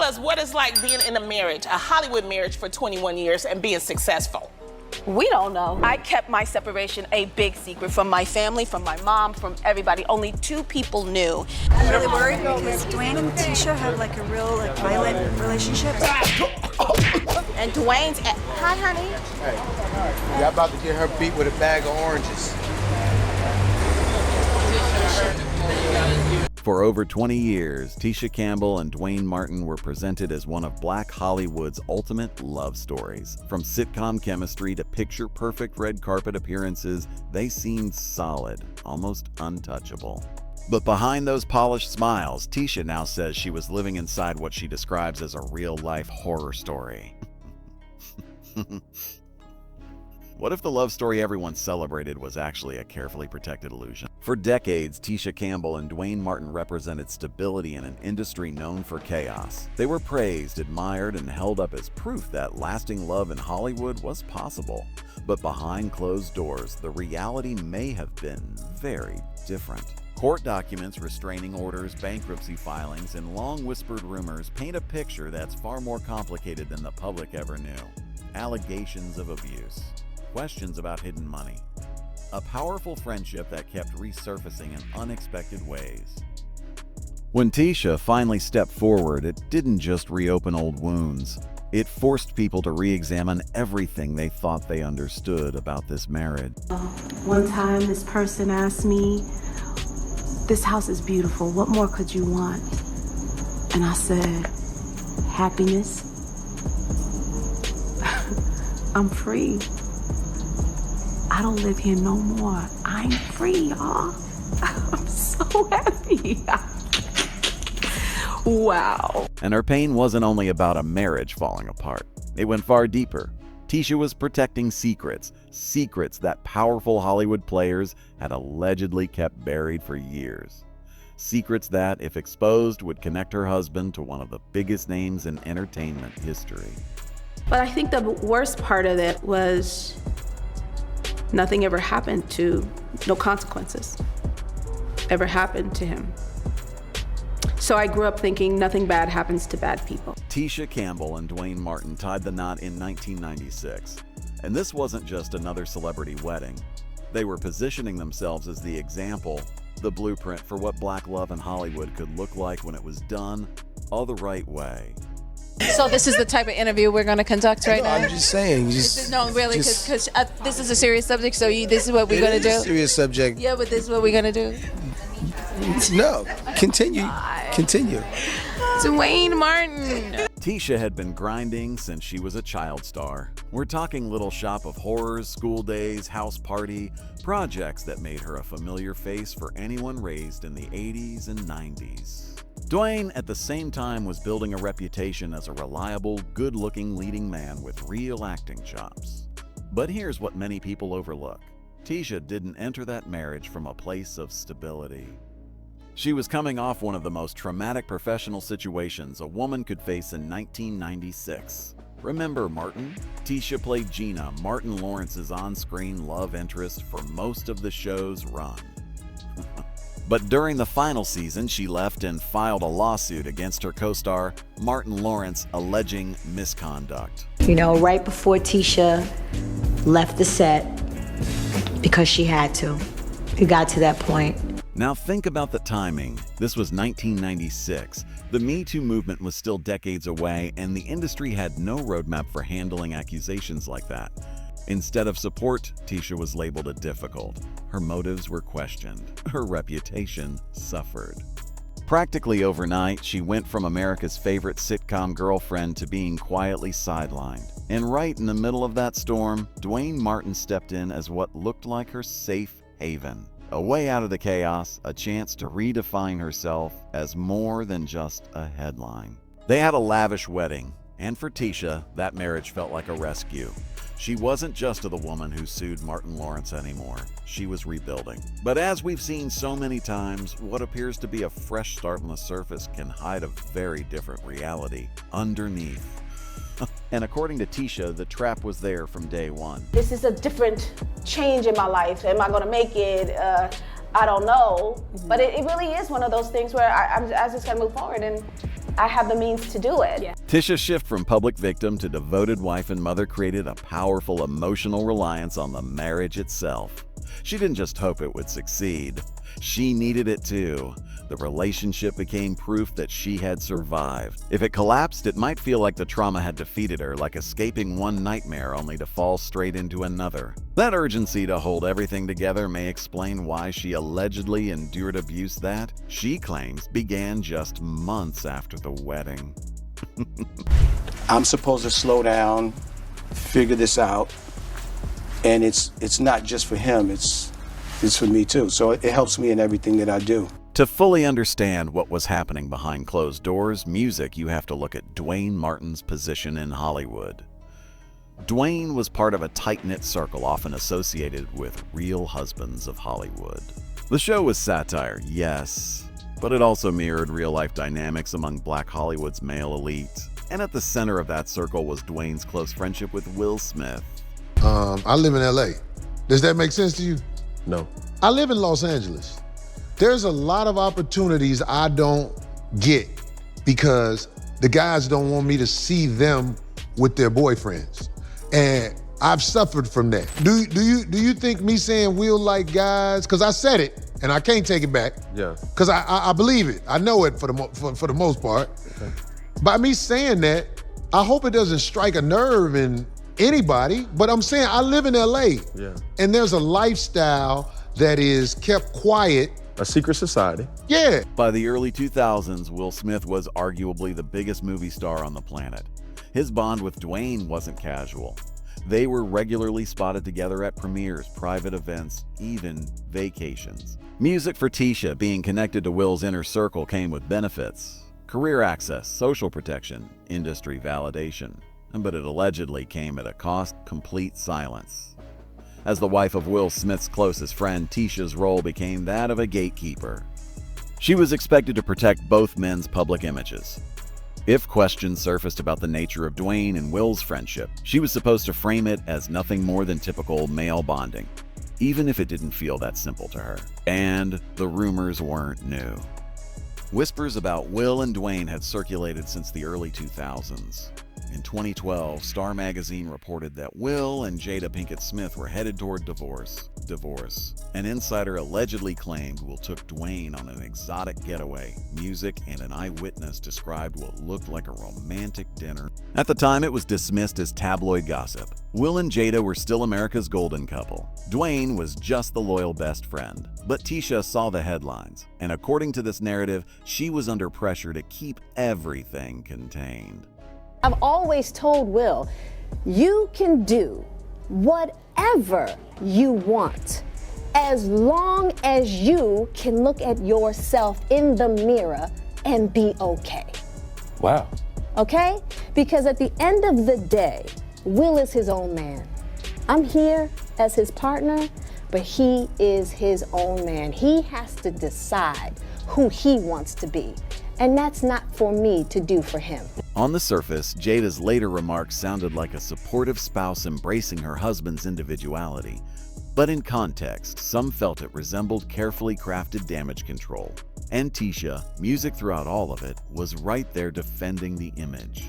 us what it's like being in a marriage, a Hollywood marriage for 21 years and being successful. We don't know. I kept my separation a big secret from my family, from my mom, from everybody. Only 2 people knew. I'm really worried because Duane and Tisha have like a real violent relationship. And Duane's hi, honey. Hey, you're about to get her beat with a bag of oranges. For over 20 years, Tisha Campbell and Duane Martin were presented as one of Black Hollywood's ultimate love stories. From sitcom chemistry to picture-perfect red carpet appearances, they seemed solid, almost untouchable. But behind those polished smiles, Tisha now says she was living inside what she describes as a real-life horror story. What if the love story everyone celebrated was actually a carefully protected illusion? For decades, Tisha Campbell and Duane Martin represented stability in an industry known for chaos. They were praised, admired, and held up as proof that lasting love in Hollywood was possible. But behind closed doors, the reality may have been very different. Court documents, restraining orders, bankruptcy filings, and long whispered rumors paint a picture that's far more complicated than the public ever knew. Allegations of abuse. Questions about hidden money. A powerful friendship that kept resurfacing in unexpected ways. When Tisha finally stepped forward, it didn't just reopen old wounds. It forced people to re-examine everything they thought they understood about this marriage. One time, this person asked me, "This house is beautiful. What more could you want?" And I said, "Happiness." I'm free. I don't live here no more. I'm free, y'all. I'm so happy. Wow. And her pain wasn't only about a marriage falling apart. It went far deeper. Tisha was protecting secrets that powerful Hollywood players had allegedly kept buried for years. Secrets that, if exposed, would connect her husband to one of the biggest names in entertainment history. But I think the worst part of it was nothing ever happened no consequences ever happened to him. So I grew up thinking nothing bad happens to bad people. Tisha Campbell and Duane Martin tied the knot in 1996. And this wasn't just another celebrity wedding. They were positioning themselves as the example, the blueprint for what Black love in Hollywood could look like when it was done all the right way. So this is the type of interview we're going to conduct right now? I'm just saying. No, really, because this is a serious subject, so this is what we're going to do? It is a serious subject. Yeah, but this is what we're going to do? No, continue. Continue. Duane Martin. Tisha had been grinding since she was a child star. We're talking Little Shop of Horrors, School Days, House Party, projects that made her a familiar face for anyone raised in the 80s and 90s. Duane, at the same time, was building a reputation as a reliable, good-looking leading man with real acting chops. But here's what many people overlook. Tisha didn't enter that marriage from a place of stability. She was coming off one of the most traumatic professional situations a woman could face in 1996. Remember Martin? Tisha played Gina, Martin Lawrence's on-screen love interest for most of the show's run. But during the final season, she left and filed a lawsuit against her co-star, Martin Lawrence, alleging misconduct. You know, right before Tisha left the set, because she had to. It got to that point. Now think about the timing. This was 1996. The Me Too movement was still decades away, and the industry had no roadmap for handling accusations like that. Instead of support, Tisha was labeled a difficult. Her motives were questioned. Her reputation suffered. Practically overnight, she went from America's favorite sitcom girlfriend to being quietly sidelined. And right in the middle of that storm, Duane Martin stepped in as what looked like her safe haven. A way out of the chaos, a chance to redefine herself as more than just a headline. They had a lavish wedding, and for Tisha, that marriage felt like a rescue. She wasn't just the woman who sued Martin Lawrence anymore. She was rebuilding. But as we've seen so many times, what appears to be a fresh start on the surface can hide a very different reality underneath. And according to Tisha, the trap was there from day one. This is a different change in my life. Am I going to make it? I don't know. But it really is one of those things where I just got to move forward and I have the means to do it. Tisha's shift from public victim to devoted wife and mother created a powerful emotional reliance on the marriage itself. She didn't just hope it would succeed. She needed it too. The relationship became proof that she had survived. If it collapsed, it might feel like the trauma had defeated her, like escaping one nightmare only to fall straight into another. That urgency to hold everything together may explain why she allegedly endured abuse that, she claims, began just months after the wedding. I'm supposed to slow down, figure this out, and it's not just for him, it's for me too. So it helps me in everything that I do. To fully understand what was happening behind closed doors, you have to look at Duane Martin's position in Hollywood. Duane was part of a tight-knit circle often associated with Real Husbands of Hollywood. The show was satire, yes, but it also mirrored real-life dynamics among Black Hollywood's male elite. And at the center of that circle was Duane's close friendship with Will Smith. I live in LA. Does that make sense to you? No. I live in Los Angeles. There's a lot of opportunities I don't get because the guys don't want me to see them with their boyfriends. And I've suffered from that. Do you think me saying Will like guys, because I said it and I can't take it back. Yeah. Because I believe it. I know it for the most part. Okay. By me saying that, I hope it doesn't strike a nerve in anybody, but I'm saying I live in LA. Yeah. And there's a lifestyle that is kept quiet. A secret society. Yeah. By the early 2000s, Will Smith was arguably the biggest movie star on the planet. His bond with Duane wasn't casual. They were regularly spotted together at premieres, private events, even vacations. Music for Tisha being connected to Will's inner circle came with benefits: career access, social protection, industry validation. But it allegedly came at a cost: complete silence. As the wife of Will Smith's closest friend, Tisha's role became that of a gatekeeper. She was expected to protect both men's public images. If questions surfaced about the nature of Duane and Will's friendship, she was supposed to frame it as nothing more than typical male bonding, even if it didn't feel that simple to her. And the rumors weren't new. Whispers about Will and Duane had circulated since the early 2000s. In 2012, Star magazine reported that Will and Jada Pinkett Smith were headed toward divorce. An insider allegedly claimed Will took Duane on an exotic getaway. Music and an eyewitness described what looked like a romantic dinner. At the time, it was dismissed as tabloid gossip. Will and Jada were still America's golden couple. Duane was just the loyal best friend. But Tisha saw the headlines, and according to this narrative, she was under pressure to keep everything contained. I've always told Will, you can do whatever you want as long as you can look at yourself in the mirror and be okay. Wow. Okay? Because at the end of the day, Will is his own man. I'm here as his partner, but he is his own man. He has to decide who he wants to be. And that's not for me to do for him. On the surface, Jada's later remarks sounded like a supportive spouse embracing her husband's individuality. But in context, some felt it resembled carefully crafted damage control. And Tisha, music throughout all of it, was right there defending the image.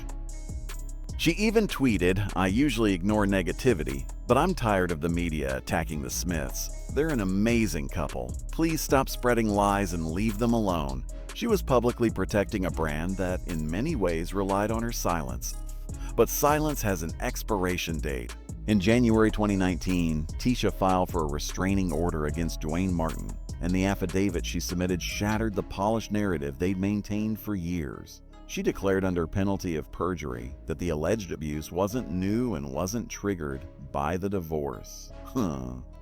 She even tweeted, "I usually ignore negativity, but I'm tired of the media attacking the Smiths. They're an amazing couple. Please stop spreading lies and leave them alone." She was publicly protecting a brand that, in many ways, relied on her silence. But silence has an expiration date. In January 2019, Tisha filed for a restraining order against Duane Martin, and the affidavit she submitted shattered the polished narrative they'd maintained for years. She declared under penalty of perjury that the alleged abuse wasn't new and wasn't triggered by the divorce.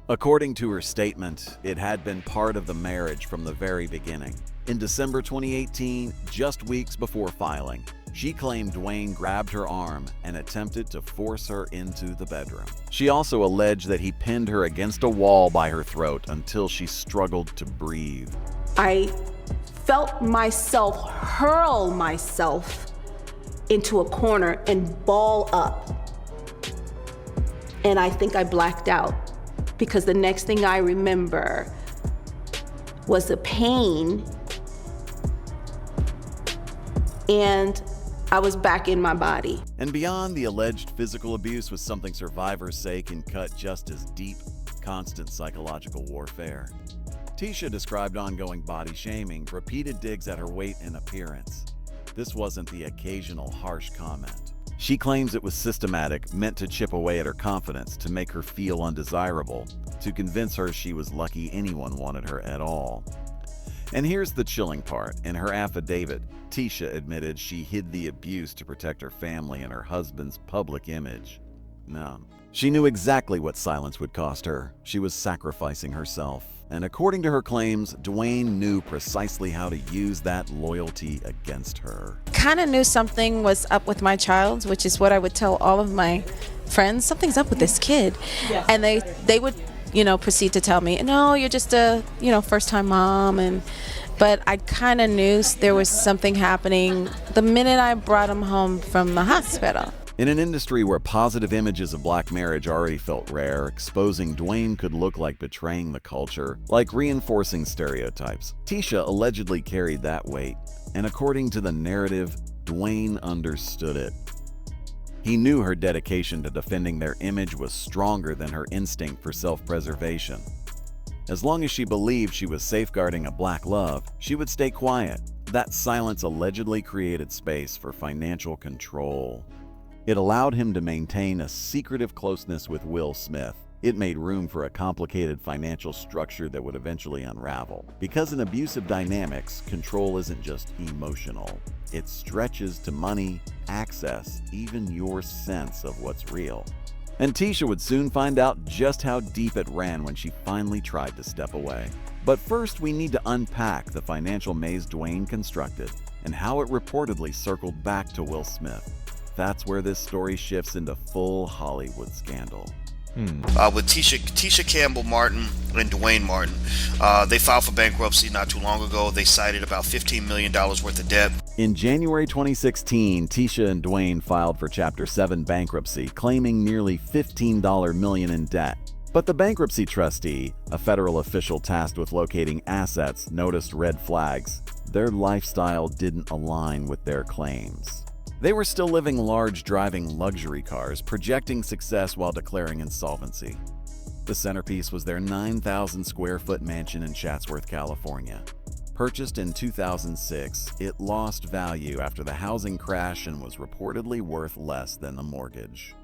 According to her statement, it had been part of the marriage from the very beginning. In December 2018, just weeks before filing, she claimed Duane grabbed her arm and attempted to force her into the bedroom. She also alleged that he pinned her against a wall by her throat until she struggled to breathe. I felt myself hurl myself into a corner and ball up. And I think I blacked out because the next thing I remember was the pain and I was back in my body. And beyond the alleged physical abuse was something survivors say can cut just as deep, constant psychological warfare. Tisha described ongoing body shaming, repeated digs at her weight and appearance. This wasn't the occasional harsh comment. She claims it was systematic, meant to chip away at her confidence, to make her feel undesirable, to convince her she was lucky anyone wanted her at all. And here's the chilling part. In her affidavit, Tisha admitted she hid the abuse to protect her family and her husband's public image. No. She knew exactly what silence would cost her. She was sacrificing herself. And according to her claims, Duane knew precisely how to use that loyalty against her. Kind of knew something was up with my child, which is what I would tell all of my friends. Something's up with this kid. And they would, proceed to tell me, no, you're just a, first-time mom. But I kind of knew there was something happening the minute I brought him home from the hospital. In an industry where positive images of black marriage already felt rare, exposing Duane could look like betraying the culture, like reinforcing stereotypes. Tisha allegedly carried that weight, and according to the narrative, Duane understood it. He knew her dedication to defending their image was stronger than her instinct for self-preservation. As long as she believed she was safeguarding a black love, she would stay quiet. That silence allegedly created space for financial control. It allowed him to maintain a secretive closeness with Will Smith. It made room for a complicated financial structure that would eventually unravel. Because in abusive dynamics, control isn't just emotional. It stretches to money, access, even your sense of what's real. And Tisha would soon find out just how deep it ran when she finally tried to step away. But first, we need to unpack the financial maze Duane constructed and how it reportedly circled back to Will Smith. That's where this story shifts into full Hollywood scandal. With Tisha Campbell Martin and Duane Martin, they filed for bankruptcy not too long ago. They cited about $15 million worth of debt. In January 2016, Tisha and Duane filed for Chapter 7 bankruptcy, claiming nearly $15 million in debt. But the bankruptcy trustee, a federal official tasked with locating assets, noticed red flags. Their lifestyle didn't align with their claims. They were still living large, driving luxury cars, projecting success while declaring insolvency. The centerpiece was their 9,000 square foot mansion in Chatsworth, California. Purchased in 2006, it lost value after the housing crash and was reportedly worth less than the mortgage.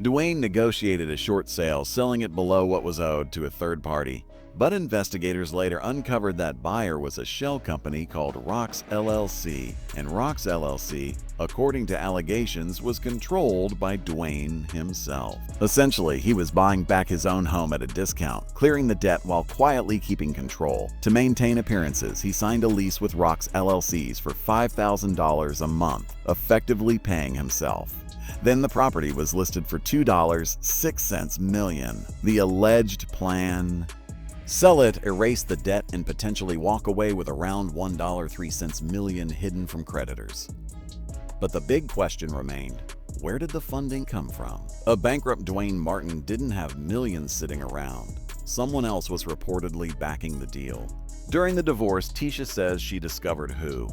Duane negotiated a short sale, selling it below what was owed to a third party. But investigators later uncovered that buyer was a shell company called Rox LLC, and Rox LLC, according to allegations, was controlled by Duane himself. Essentially, he was buying back his own home at a discount, clearing the debt while quietly keeping control. To maintain appearances, he signed a lease with Rox LLCs for $5,000 a month, effectively paying himself. Then the property was listed for $2.06 million. The alleged plan: sell it, erase the debt, and potentially walk away with around $1.03 million hidden from creditors. But the big question remained: where did the funding come from? A bankrupt Duane Martin didn't have millions sitting around. Someone else was reportedly backing the deal. During the divorce, Tisha says she discovered who.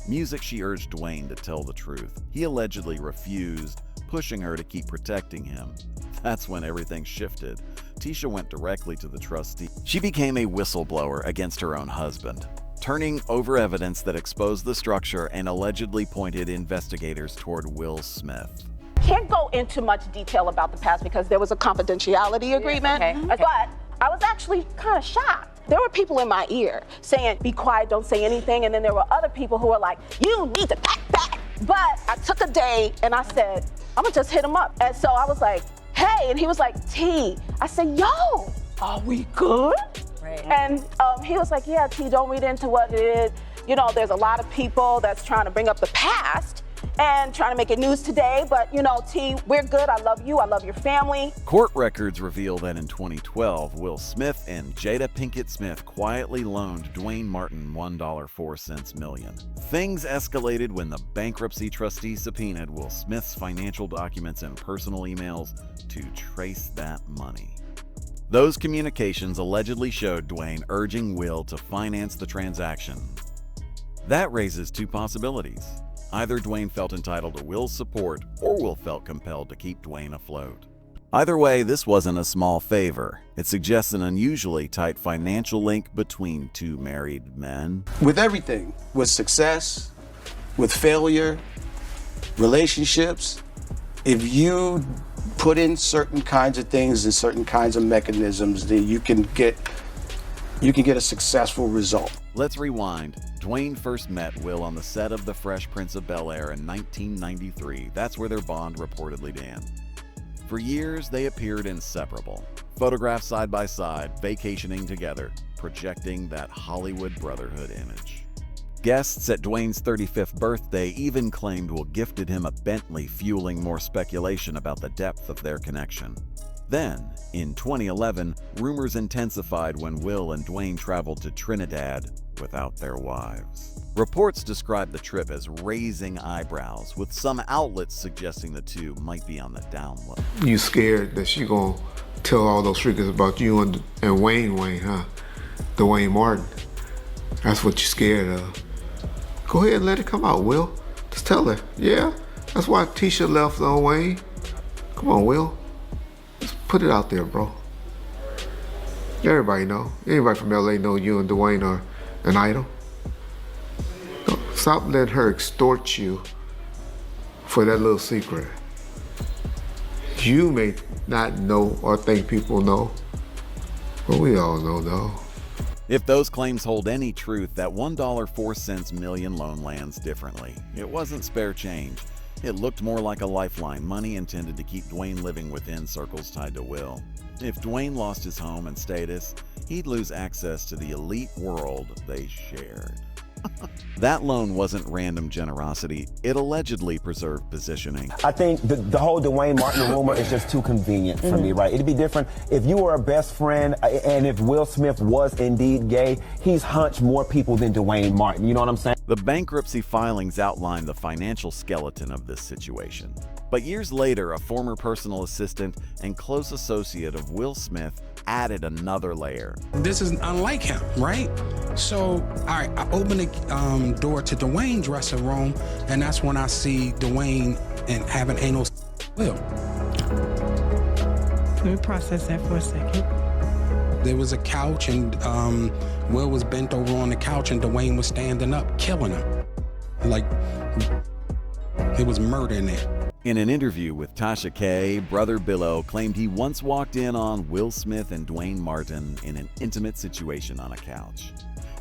Music she urged Duane to tell the truth. He allegedly refused, pushing her to keep protecting him. That's when everything shifted. Tisha went directly to the trustee. She became a whistleblower against her own husband, turning over evidence that exposed the structure and allegedly pointed investigators toward Will Smith. Can't go into much detail about the past because there was a confidentiality agreement, but I was actually kind of shocked. There were people in my ear saying, be quiet, don't say anything, and then there were other people who were like, you need to back. But I took a day and I said, I'm gonna just hit him up. And so I was like, hey, and he was like, T. I said, yo, are we good? Right. And he was like, yeah, T, don't read into what it is. You know, there's a lot of people that's trying to bring up the past and trying to make it news today, but you know, T, we're good. I love you. I love your family. Court records reveal that in 2012, Will Smith and Jada Pinkett Smith quietly loaned Duane Martin $1.04 million. Things escalated when the bankruptcy trustee subpoenaed Will Smith's financial documents and personal emails to trace that money. Those communications allegedly showed Duane urging Will to finance the transaction. That raises two possibilities. Either Duane felt entitled to Will's support or Will felt compelled to keep Duane afloat. Either way, this wasn't a small favor. It suggests an unusually tight financial link between two married men. With everything, with success, with failure, relationships, if you put in certain kinds of things and certain kinds of mechanisms, then you can get a successful result. Let's rewind. Duane first met Will on the set of The Fresh Prince of Bel-Air in 1993. That's where their bond reportedly began. For years, they appeared inseparable, photographed side by side, vacationing together, projecting that Hollywood brotherhood image. Guests at Duane's 35th birthday even claimed Will gifted him a Bentley, fueling more speculation about the depth of their connection. Then, in 2011, rumors intensified when Will and Duane traveled to Trinidad without their wives. Reports described the trip as raising eyebrows, with some outlets suggesting the two might be on the down low. You scared that she gonna tell all those freakers about you and Wayne, huh? Duane Martin. That's what you're scared of. Go ahead and let it come out, Will. Just tell her, yeah, that's why Tisha left on Wayne. Come on, Will. Just put it out there, bro. Let everybody know. Anybody from LA know you and Duane are an idol. Stop letting her extort you for that little secret. You may not know or think people know, but we all know though. If those claims hold any truth, that $1.04 million loan lands differently. It wasn't spare change. It looked more like a lifeline, money intended to keep Duane living within circles tied to Will. If Duane lost his home and status, he'd lose access to the elite world they shared. That loan wasn't random generosity. It allegedly preserved positioning. I think the whole Duane Martin rumor is just too convenient for me, right? It'd be different if you were a best friend and if Will Smith was indeed gay, he's hunched more people than Duane Martin. You know what I'm saying? The bankruptcy filings outline the financial skeleton of this situation. But years later, a former personal assistant and close associate of Will Smith added another layer. This is unlike him, right? So, all right, I open the door to Duane's dressing room, and that's when I see Duane and having anal Will. Let me process that for a second. There was a couch, and Will was bent over on the couch, and Duane was standing up, killing him. Like, it was murder in there. In an interview with Tasha K, brother Billo claimed he once walked in on Will Smith and Duane Martin in an intimate situation on a couch.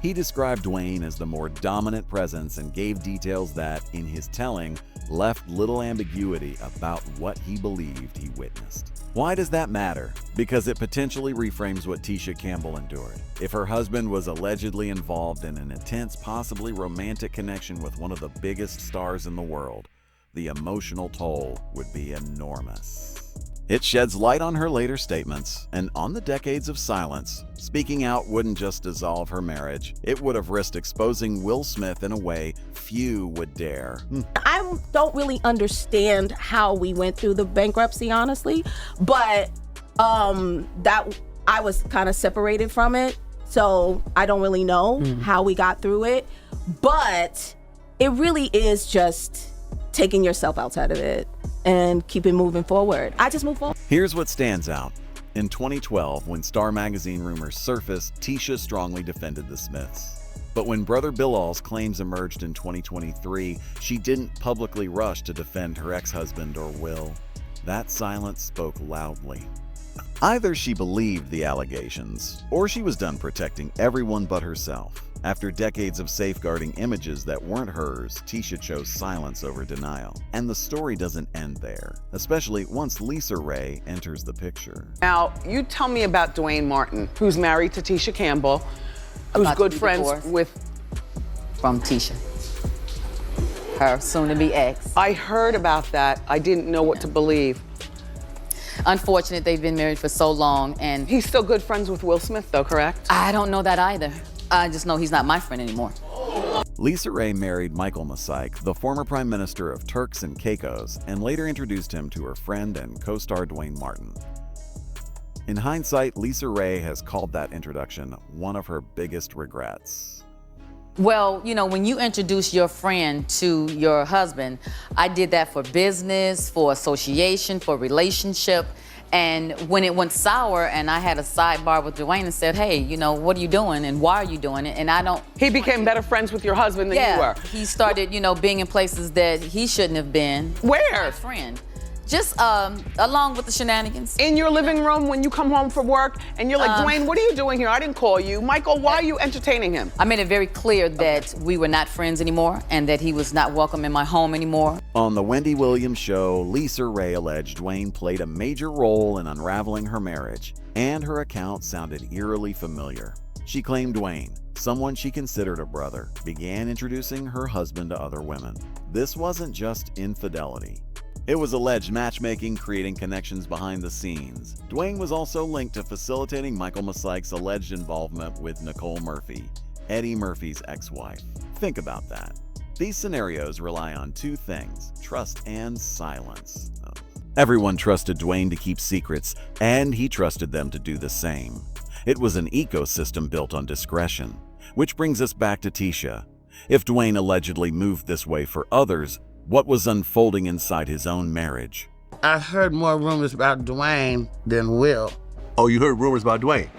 He described Duane as the more dominant presence and gave details that, in his telling, left little ambiguity about what he believed he witnessed. Why does that matter? Because it potentially reframes what Tisha Campbell endured. If her husband was allegedly involved in an intense, possibly romantic connection with one of the biggest stars in the world, the emotional toll would be enormous. It sheds light on her later statements and on the decades of silence. Speaking out wouldn't just dissolve her marriage, it would have risked exposing Will Smith in a way few would dare. I don't really understand how we went through the bankruptcy, honestly, but that I was kind of separated from it, so I don't really know how we got through it, but it really is just taking yourself outside of it and keeping moving forward. I just move forward. Here's what stands out. In 2012, when Star Magazine rumors surfaced, Tisha strongly defended the Smiths. But when brother Billal's claims emerged in 2023, she didn't publicly rush to defend her ex-husband or Will. That silence spoke loudly. Either she believed the allegations, or she was done protecting everyone but herself. After decades of safeguarding images that weren't hers, Tisha chose silence over denial. And the story doesn't end there, especially once Lisa Ray enters the picture. Now, you tell me about Duane Martin, who's married to Tisha Campbell, who's good friends with... From Tisha, her soon-to-be ex. I heard about that. I didn't know what to believe. Unfortunate, they've been married for so long, and... He's still good friends with Will Smith, though, correct? I don't know that either. I just know he's not my friend anymore. Lisa Ray married Michael Masaik, the former prime minister of Turks and Caicos, and later introduced him to her friend and co-star Duane Martin. In hindsight, Lisa Ray has called that introduction one of her biggest regrets. Well, you know, when you introduce your friend to your husband, I did that for business, for association, for relationship. And when it went sour and I had a sidebar with Duane and said, hey, you know, what are you doing and why are you doing it? And I don't... He became better friends with your husband than you were. He started, you know, being in places that he shouldn't have been. Where? My friend. Just along with the shenanigans. In your living room when you come home from work and you're like, Duane, what are you doing here? I didn't call you. Michael, why are you entertaining him? I made it very clear that we were not friends anymore and that he was not welcome in my home anymore. On the Wendy Williams show, Lisa Ray alleged Duane played a major role in unraveling her marriage, and her account sounded eerily familiar. She claimed Duane, someone she considered a brother, began introducing her husband to other women. This wasn't just infidelity. It was alleged matchmaking, creating connections behind the scenes. Duane was also linked to facilitating Michael Masyke's alleged involvement with Nicole Murphy, Eddie Murphy's ex-wife. Think about that. These scenarios rely on two things: trust and silence. Everyone trusted Duane to keep secrets, and he trusted them to do the same. It was an ecosystem built on discretion. Which brings us back to Tisha. If Duane allegedly moved this way for others, what was unfolding inside his own marriage? I heard more rumors about Duane than Will. Oh, you heard rumors about Duane?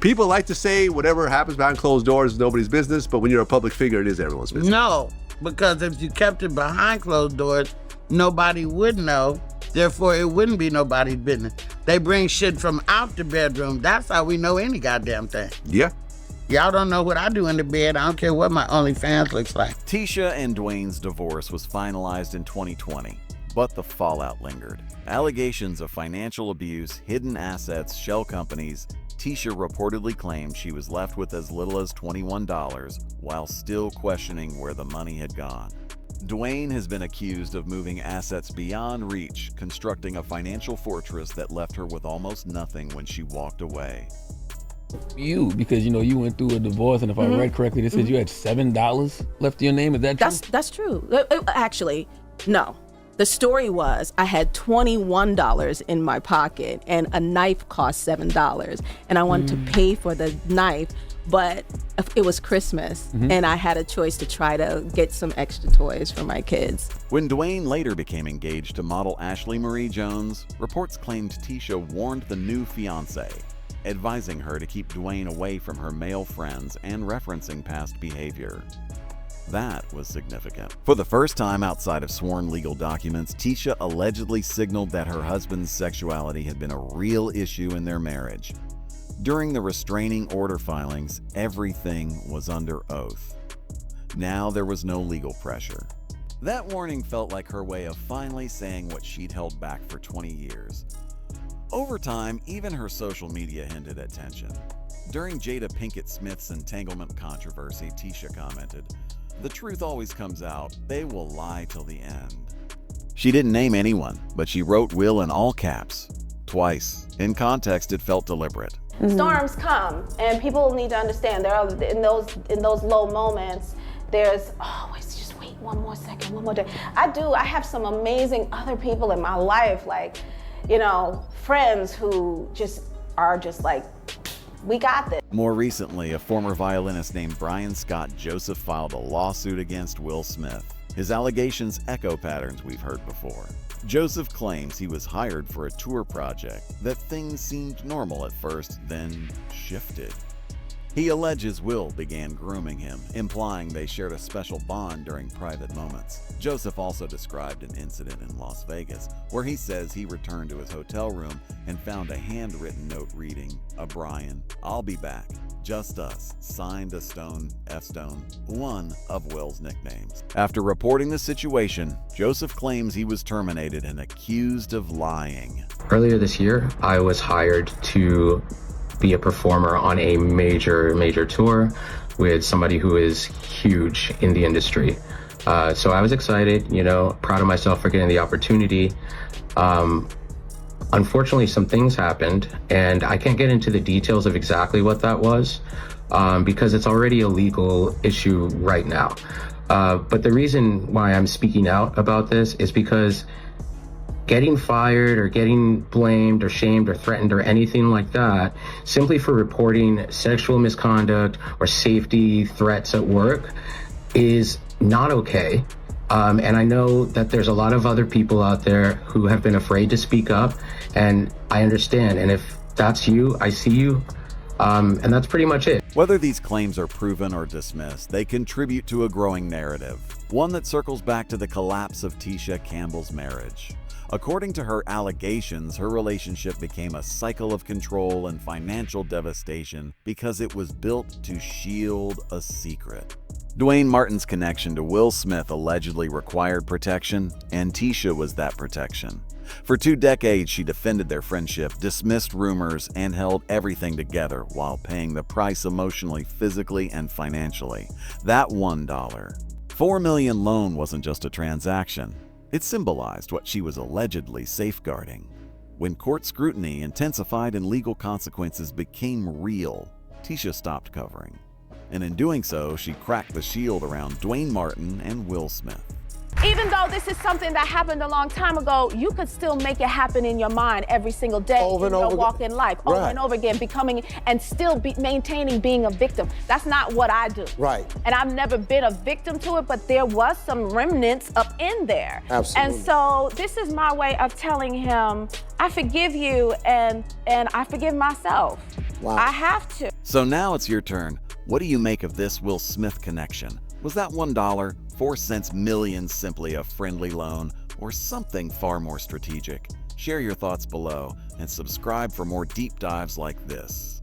People like to say whatever happens behind closed doors is nobody's business, but when you're a public figure, it is everyone's business. No, because if you kept it behind closed doors, nobody would know. Therefore, it wouldn't be nobody's business. They bring shit from out the bedroom. That's how we know any goddamn thing. Yeah. Y'all don't know what I do in the bed. I don't care what my OnlyFans looks like. Tisha and Duane's divorce was finalized in 2020, but the fallout lingered. Allegations of financial abuse, hidden assets, shell companies. Tisha reportedly claimed she was left with as little as $21 while still questioning where the money had gone. Duane has been accused of moving assets beyond reach, constructing a financial fortress that left her with almost nothing when she walked away. Because you went through a divorce, and if I read correctly, they said you had $7 left in your name. Is that true? That's true. Actually, no. The story was I had $21 in my pocket, and a knife cost $7, and I wanted to pay for the knife, but it was Christmas, and I had a choice to try to get some extra toys for my kids. When Duane later became engaged to model Ashley Marie Jones, reports claimed Tisha warned the new fiancé, advising her to keep Duane away from her male friends and referencing past behavior. That was significant. For the first time outside of sworn legal documents, Tisha allegedly signaled that her husband's sexuality had been a real issue in their marriage. During the restraining order filings, everything was under oath. Now there was no legal pressure. That warning felt like her way of finally saying what she'd held back for 20 years. Over time, even her social media hinted at tension. During Jada Pinkett Smith's entanglement controversy, Tisha commented, "The truth always comes out. They will lie till the end." She didn't name anyone, but she wrote Will in all caps, twice. In context, it felt deliberate. Storms come, and people need to understand there are in those low moments. There's wait one more second, one more day. I have some amazing other people in my life, like, friends who are just like, we got this. More recently, a former violinist named Brian Scott Joseph filed a lawsuit against Will Smith. His allegations echo patterns we've heard before. Joseph claims he was hired for a tour project, that things seemed normal at first, then shifted. He alleges Will began grooming him, implying they shared a special bond during private moments. Joseph also described an incident in Las Vegas where he says he returned to his hotel room and found a handwritten note reading, "O'Brien, I'll be back. Just us. Signed a Stone, F. Stone," one of Will's nicknames. After reporting the situation, Joseph claims he was terminated and accused of lying. Earlier this year, I was hired to be a performer on a major tour with somebody who is huge in the industry. So I was excited, proud of myself for getting the opportunity. Unfortunately, some things happened, and I can't get into the details of exactly what that was because it's already a legal issue right now. But the reason why I'm speaking out about this is because getting fired or getting blamed or shamed or threatened or anything like that simply for reporting sexual misconduct or safety threats at work is not okay. And I know that there's a lot of other people out there who have been afraid to speak up, and I understand. And if that's you, I see you. And that's pretty much it. Whether these claims are proven or dismissed, they contribute to a growing narrative, one that circles back to the collapse of Tisha Campbell's marriage. According to her allegations, her relationship became a cycle of control and financial devastation because it was built to shield a secret. Duane Martin's connection to Will Smith allegedly required protection, and Tisha was that protection. For 2 decades, she defended their friendship, dismissed rumors, and held everything together while paying the price emotionally, physically, and financially. That $1. $4 million loan wasn't just a transaction. It symbolized what she was allegedly safeguarding. When court scrutiny intensified and legal consequences became real, Tisha stopped covering. And in doing so, she cracked the shield around Duane Martin and Will Smith. Even though this is something that happened a long time ago, you could still make it happen in your mind every single day in your walk in life, over and over again, becoming and still maintaining being a victim. That's not what I do. Right. And I've never been a victim to it, but there was some remnants up in there. Absolutely. And so this is my way of telling him, I forgive you and I forgive myself. Wow. I have to. So now it's your turn. What do you make of this Will Smith connection? Was that $1, 4 cents million simply a friendly loan, or something far more strategic? Share your thoughts below and subscribe for more deep dives like this.